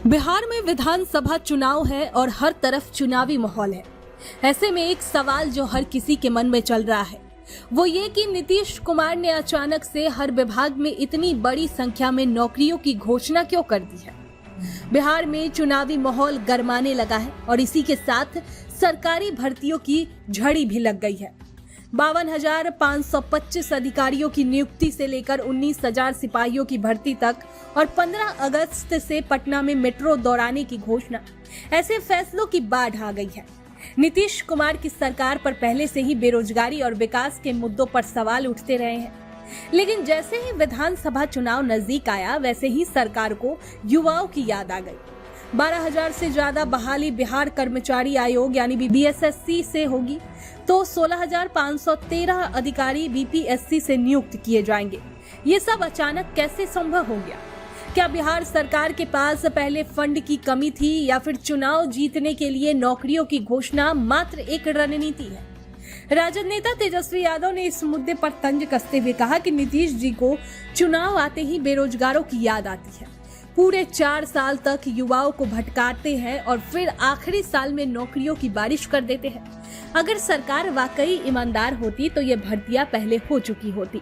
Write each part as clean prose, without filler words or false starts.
बिहार में विधानसभा चुनाव है और हर तरफ चुनावी माहौल है। ऐसे में एक सवाल जो हर किसी के मन में चल रहा है वो ये कि नीतीश कुमार ने अचानक से हर विभाग में इतनी बड़ी संख्या में नौकरियों की घोषणा क्यों कर दी है। बिहार में चुनावी माहौल गरमाने लगा है और इसी के साथ सरकारी भर्तियों की झड़ी भी लग गई है। 52,525 अधिकारियों की नियुक्ति से लेकर 19,000 सिपाहियों की भर्ती तक और 15 अगस्त से पटना में मेट्रो दौड़ाने की घोषणा, ऐसे फैसलों की बाढ़ आ गई है। नीतीश कुमार की सरकार पर पहले से ही बेरोजगारी और विकास के मुद्दों पर सवाल उठते रहे हैं, लेकिन जैसे ही विधानसभा चुनाव नजदीक आया वैसे ही सरकार को युवाओं की याद आ गई। 12,000 से ज्यादा बहाली बिहार कर्मचारी आयोग यानी बीएसएससी से होगी तो 16,513 अधिकारी बीपीएससी से नियुक्त किए जाएंगे। ये सब अचानक कैसे संभव हो गया? क्या बिहार सरकार के पास पहले फंड की कमी थी या फिर चुनाव जीतने के लिए नौकरियों की घोषणा मात्र एक रणनीति है? राजद नेता तेजस्वी यादव ने इस मुद्दे पर तंज कसते हुए कहा कि नीतीश जी को चुनाव आते ही बेरोजगारों की याद आती है। पूरे 4 साल तक युवाओं को भटकाते हैं और फिर आखिरी साल में नौकरियों की बारिश कर देते हैं। अगर सरकार वाकई ईमानदार होती तो ये भर्तियां पहले हो चुकी होती।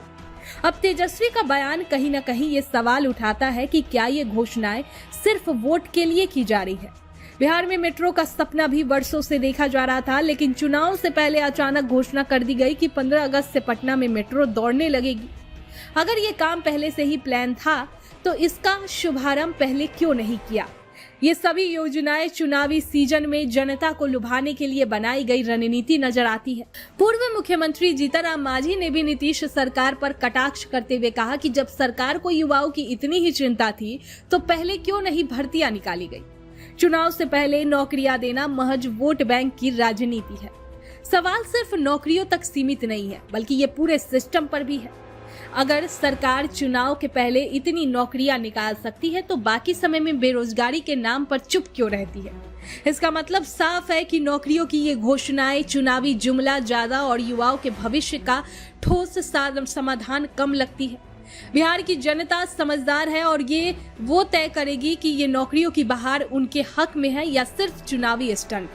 अब तेजस्वी का बयान कहीं न कहीं ये सवाल उठाता है कि क्या ये घोषणाएं सिर्फ वोट के लिए की जा रही है। बिहार में मेट्रो का सपना भी वर्षों से देखा जा रहा था, लेकिन चुनाव से पहले अचानक घोषणा कर दी गई कि 15 अगस्त से पटना में मेट्रो दौड़ने लगेगी। अगर ये काम पहले से ही प्लान था तो इसका शुभारंभ पहले क्यों नहीं किया? ये सभी योजनाएं चुनावी सीजन में जनता को लुभाने के लिए बनाई गई रणनीति नजर आती है। पूर्व मुख्यमंत्री जीतनराम मांझी ने भी नीतीश सरकार पर कटाक्ष करते हुए कहा कि जब सरकार को युवाओं की इतनी ही चिंता थी तो पहले क्यों नहीं भर्तियां निकाली गई? चुनाव से पहले नौकरियां देना महज वोट बैंक की राजनीति है। सवाल सिर्फ नौकरियों तक सीमित नहीं है, बल्कि ये पूरे सिस्टम पर भी है। अगर सरकार चुनाव के पहले इतनी नौकरियां निकाल सकती है तो बाकी समय में बेरोजगारी के नाम पर चुप क्यों रहती है? इसका मतलब साफ है कि नौकरियों की ये घोषणाएं चुनावी जुमला ज्यादा और युवाओं के भविष्य का ठोस समाधान कम लगती है। बिहार की जनता समझदार है और ये वो तय करेगी कि ये नौकरियों की बहार उनके हक में है या सिर्फ चुनावी स्टंट।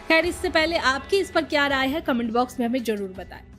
खैर, इससे पहले आपकी इस पर क्या राय है, कमेंट बॉक्स में हमें जरूर बताएं।